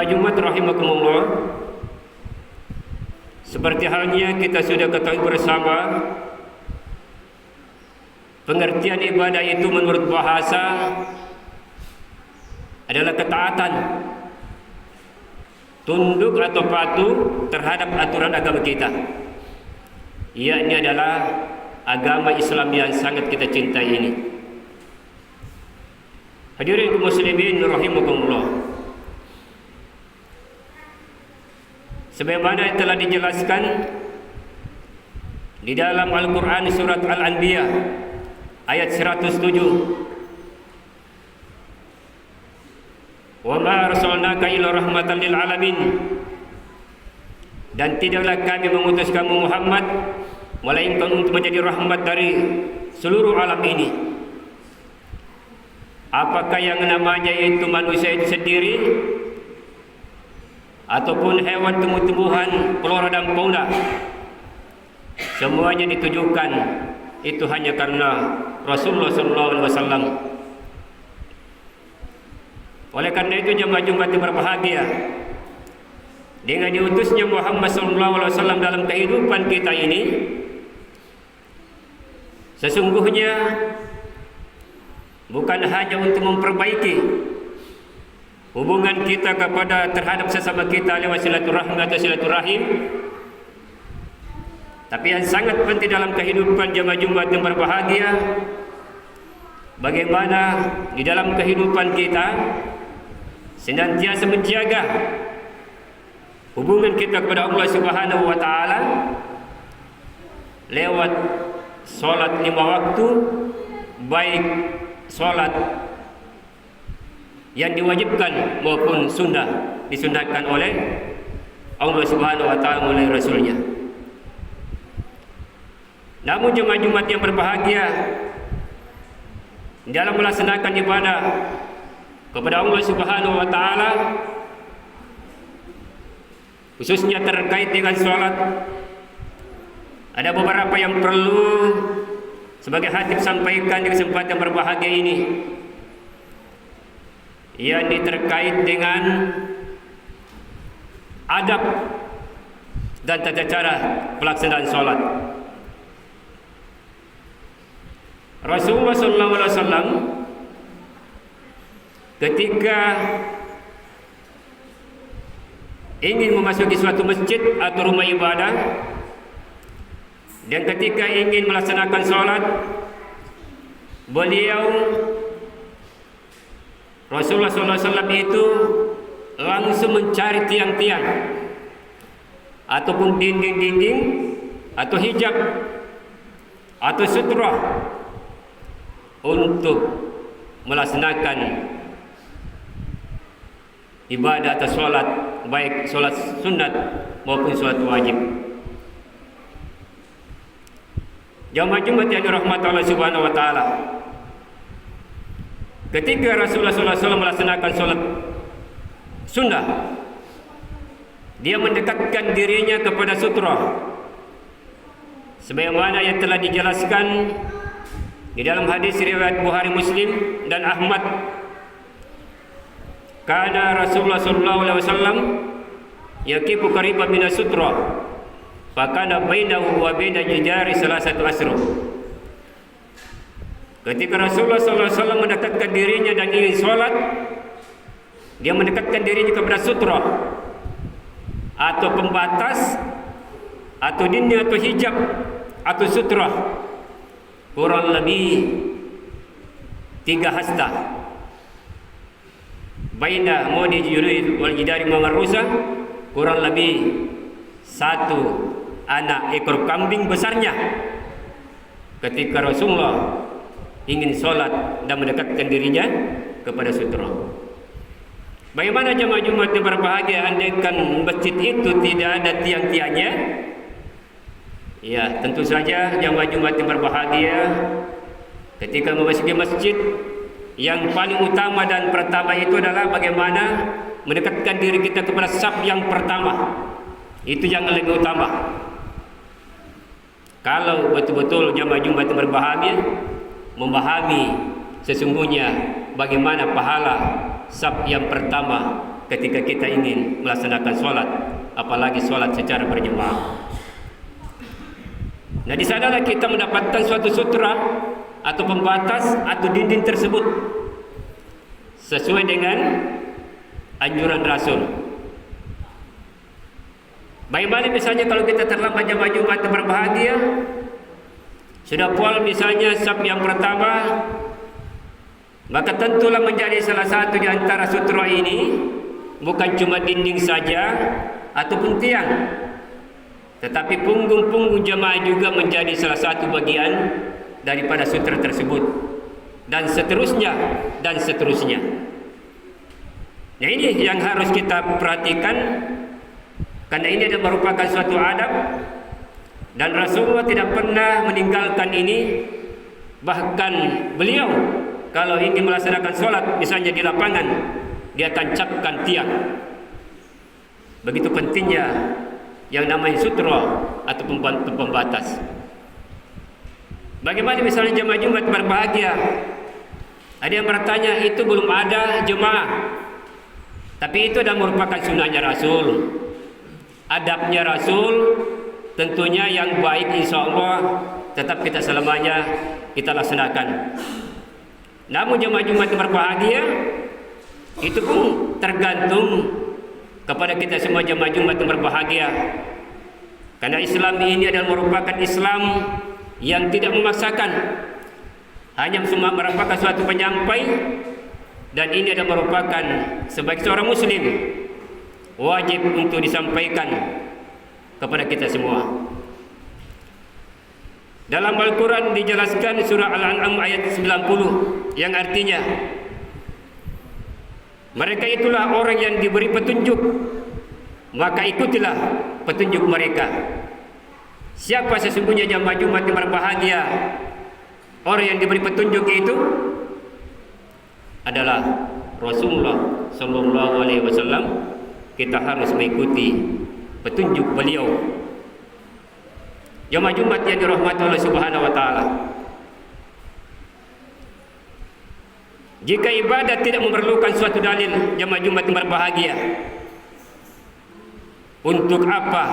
Jemaah Jumat rahimakumullah, seperti halnya kita sudah ketahui bersama, pengertian ibadah itu menurut bahasa adalah ketaatan, tunduk atau patuh terhadap aturan agama kita. Ini adalah agama Islam yang sangat kita cintai ini. Hadirin muslimin rahimakumullah, sebagaimana yang telah dijelaskan di dalam Al-Quran surat Al-Anbiya ayat 107, wa ma arsalnaka illa rahmatan lil alamin, dan tidaklah kami mengutus kamu Muhammad melainkan untuk menjadi rahmat dari seluruh alam ini. Apakah yang namanya itu manusia itu sendiri ataupun hewan, tumbuh-tumbuhan, flora dan fauna, semuanya ditujukan itu hanya karena Rasulullah SAW. Oleh karena itu jemaah Jumat yang berbahagia, dengan diutusnya Muhammad SAW dalam kehidupan kita ini, sesungguhnya bukan hanya untuk memperbaiki hubungan kita terhadap sesama kita lewat silaturahmi atau silaturahim, tapi yang sangat penting dalam kehidupan jemaah Jumat yang berbahagia, bagaimana di dalam kehidupan kita senantiasa menjaga hubungan kita kepada Allah Subhanahu wa taala lewat salat 5 waktu, baik salat yang diwajibkan maupun sunnah, disunnahkan oleh Allah Subhanahu wa taala melalui Rasulnya. Namun jemaah Jumat yang berbahagia, dalam melaksanakan ibadah kepada Allah Subhanahu wa taala, khususnya terkait dengan salat, ada beberapa yang perlu sebagai khatib sampaikan di kesempatan berbahagia ini, yakni terkait dengan adab dan tata cara pelaksanaan salat. Rasulullah SAW ketika ingin memasuki suatu masjid atau rumah ibadah, dan ketika ingin melaksanakan salat, beliau Rasulullah SAW itu langsung mencari tiang-tiang ataupun dinding-dinding atau hijab atau sutra untuk melaksanakan ibadah atau salat, baik salat sunat maupun salat wajib. Jemaah Jumat yang dirahmati Allah Subhanahu wa taala, ketika Rasulullah SAW melaksanakan salat sunnah, dia mendekatkan dirinya kepada sutra, sebagaimana yang telah dijelaskan di dalam hadis riwayat Bukhari, Muslim dan Ahmad. Kana Rasulullah SAW yaqifu qariban min sutra, fakana bainahu wa baina jidari salasatu asru. Ketika Rasulullah SAW mendekatkan dirinya dan ingin sholat, dia mendekatkan dirinya kepada sutra atau pembatas atau dinding atau hijab atau sutra, kurang lebih 3 hasta. Baina mudi jurud wal jidari mamarusa, kurang lebih 1 anak ekor kambing besarnya. Ketika Rasulullah ingin sholat dan mendekatkan dirinya kepada sutra. Bagaimana jemaah Jumat yang berbahagia, andaikan masjid itu tidak ada tiang-tiangnya? Ya, tentu saja jemaah Jumat yang berbahagia, ketika memasuki masjid, yang paling utama dan pertama itu adalah bagaimana mendekatkan diri kita kepada saf yang pertama. Itu yang lebih utama. Kalau betul-betul jemaah Jumat yang berbahagia memahami sesungguhnya bagaimana pahala saf yang pertama ketika kita ingin melaksanakan sholat, apalagi sholat secara berjemaah. Nah, di sanalah kita mendapatkan suatu sutra atau pembatas atau dinding tersebut sesuai dengan anjuran Rasul. Bagaimana misalnya kalau kita terlambat jamaah Jumat berbahagia, sudah pol misalnya saf yang pertama, maka tentulah menjadi salah satu di antara sutra ini bukan cuma dinding saja ataupun tiang, tetapi punggung-punggung jamaah juga menjadi salah satu bagian daripada sutra tersebut, dan seterusnya dan seterusnya. Nah, ini yang harus kita perhatikan, karena ini adalah merupakan suatu adab, dan Rasulullah tidak pernah meninggalkan ini. Bahkan beliau kalau ingin melaksanakan sholat misalnya di lapangan, dia tancapkan tiang. Begitu pentingnya yang namanya sutra atau pembatas. Bagaimana misalnya jemaah Jumat berbahagia? Ada yang bertanya, itu belum ada jemaah, tapi itu adalah merupakan sunnahnya Rasul, adabnya Rasul, tentunya yang baik insya Allah tetap kita selamanya kita laksanakan. Namun jemaah Jumat berbahagia itu pun tergantung kepada kita semua jemaah Jumat yang berbahagia, karena Islam ini adalah merupakan Islam yang tidak memaksakan, hanya semua merupakan suatu penyampai, dan ini adalah merupakan sebagai seorang muslim wajib untuk disampaikan kepada kita semua. Dalam Al-Quran dijelaskan surah Al-An'am ayat 90 yang artinya, mereka itulah orang yang diberi petunjuk, maka ikutilah petunjuk mereka. Siapa sesungguhnya jamaah Jumat yang berbahagia? Orang yang diberi petunjuk itu adalah Rasulullah Sallallahu Alaihi Wasallam. Kita harus mengikuti petunjuk beliau. Jamaah Jumat yang dirahmati Allah Subhanahu Wa Taala. Jika ibadat tidak memerlukan suatu dalil, jamaah Jumat yang berbahagia, untuk apa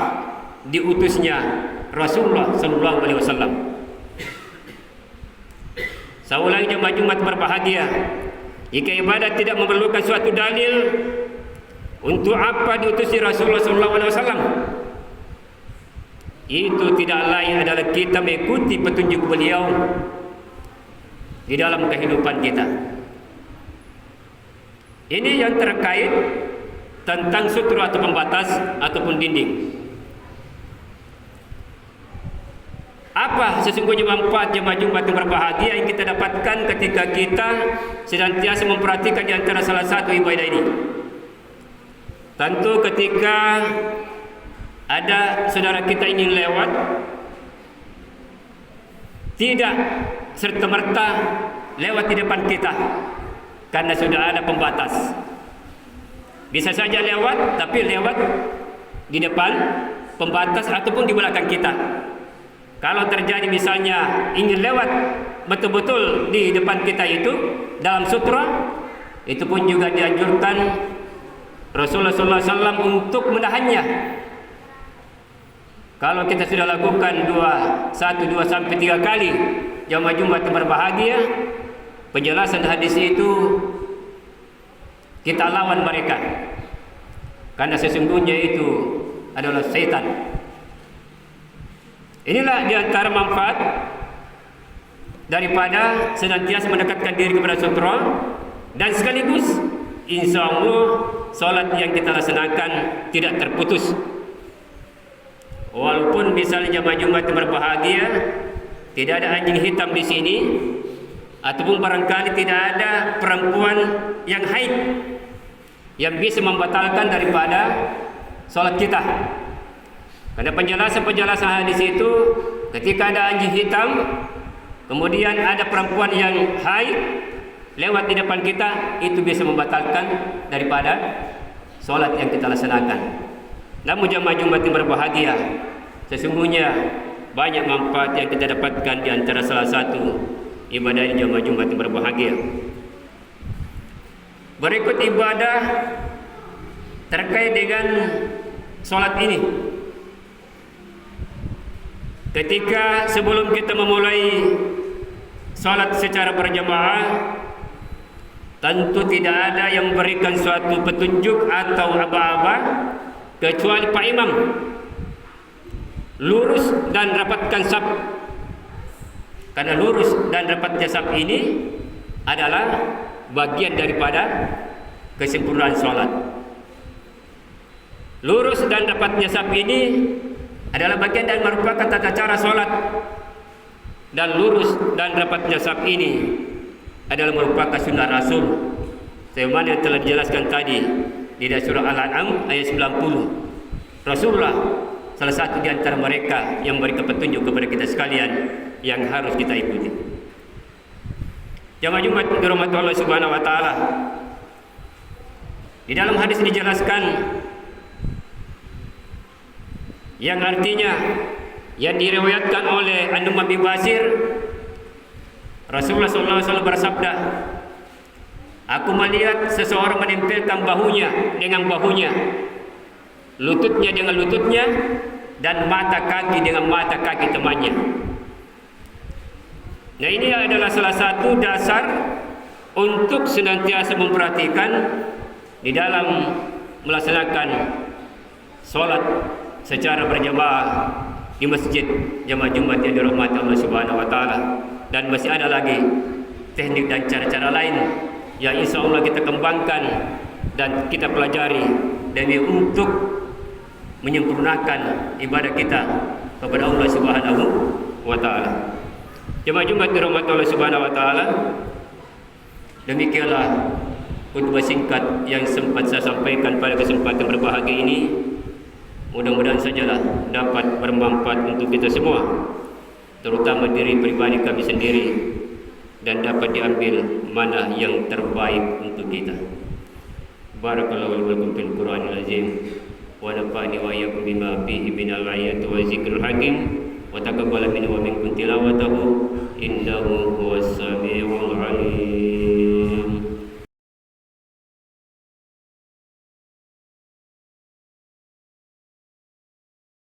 diutusnya Rasulullah Sallallahu Alaihi Wasallam? Saya ulangi jemaah Jumat berbahagia, jika ibadat tidak memerlukan suatu dalil, untuk apa diutusi Rasulullah Sallallahu Alaihi Wasallam? Itu tidak lain adalah kita mengikuti petunjuk beliau di dalam kehidupan kita. Ini yang terkait tentang sutra atau pembatas ataupun dinding. Apa sesungguhnya manfaat jemaah Jumat yang berbahagia yang kita dapatkan ketika kita senantiasa memperhatikan di antara salah satu ibadah ini? Tentu ketika ada saudara kita ingin lewat, tidak serta-merta lewat di depan kita, karena sudah ada pembatas. Bisa saja lewat, tapi lewat di depan pembatas ataupun di belakang kita. Kalau terjadi misalnya ingin lewat betul-betul di depan kita itu dalam sutra, itu pun juga dianjurkan Rasulullah SAW untuk menahannya. Kalau kita sudah lakukan 1, 2 sampai 3 kali jamaah Jumat yang berbahagia, penjelasan hadis itu kita lawan mereka, karena sesungguhnya itu adalah setan. Inilah diantara manfaat daripada senantiasa mendekatkan diri kepada sutra, dan sekaligus insya Allah salat yang kita laksanakan tidak terputus. Walaupun misalnya jamaah Jumat yang berbahagia tidak ada anjing hitam di sini, ataupun barangkali tidak ada perempuan yang haid yang bisa membatalkan daripada salat kita. Karena penjelasan hadis itu, ketika ada anjing hitam, kemudian ada perempuan yang haid lewat di depan kita, itu bisa membatalkan daripada sholat yang kita laksanakan. Namun jamaah Jumat yang berbahagia, sesungguhnya banyak manfaat yang kita dapatkan di antara salah satu ibadah di jamaah Jumat yang berbahagia. Berikut ibadah terkait dengan solat ini. Ketika sebelum kita memulai solat secara berjamaah, tentu tidak ada yang memberikan suatu petunjuk atau aba-aba kecuali Pak Imam. Lurus dan rapatkan saf. Karena lurus dan rapatnya saf ini adalah bagian daripada kesempurnaan solat. Lurus dan rapatnya saf ini adalah bagian dari merupakan tata cara solat. Dan lurus dan rapatnya saf ini adalah merupakan sunnah Rasul, sebagaimana yang telah dijelaskan tadi di surah Al-An'am ayat 90. Rasulullah salah satu di antara mereka yang memberikan petunjuk kepada kita sekalian yang harus kita ikuti. Jamaah Jumat dirahmati Allah Subhanahu wa taala. Di dalam hadis dijelaskan yang artinya yang diriwayatkan oleh An-Nu'man bin Bashir, Rasulullah SAW bersabda, aku melihat seseorang menempelkan bahunya dengan bahunya, lututnya dengan lututnya, dan mata kaki dengan mata kaki temannya. Nah, ini adalah salah satu dasar untuk senantiasa memperhatikan di dalam melaksanakan sholat secara berjamaah di masjid jamaah Jumat yang dirahmati Allah Subhanahu wa taala. Dan masih ada lagi teknik dan cara-cara lain yang insya Allah kita kembangkan dan kita pelajari demi untuk menyempurnakan ibadah kita kepada Allah Subhanahu wa taala. Jemaah Jumat dirahmati Allah Subhanahu wa taala, demikianlah khutbah singkat yang sempat saya sampaikan pada kesempatan berbahagia ini. Mudah-mudahan sajalah dapat bermanfaat untuk kita semua, terutama diri pribadi kami sendiri, dan dapat diambil mana yang terbaik untuk kita. Barakallahu lakum fil Qur'anil azim wa nafa'ani wa iyyakum bima fihi minal ayati wa zikril hakim wa taqabbala minni wa minkum tilawatahu innahu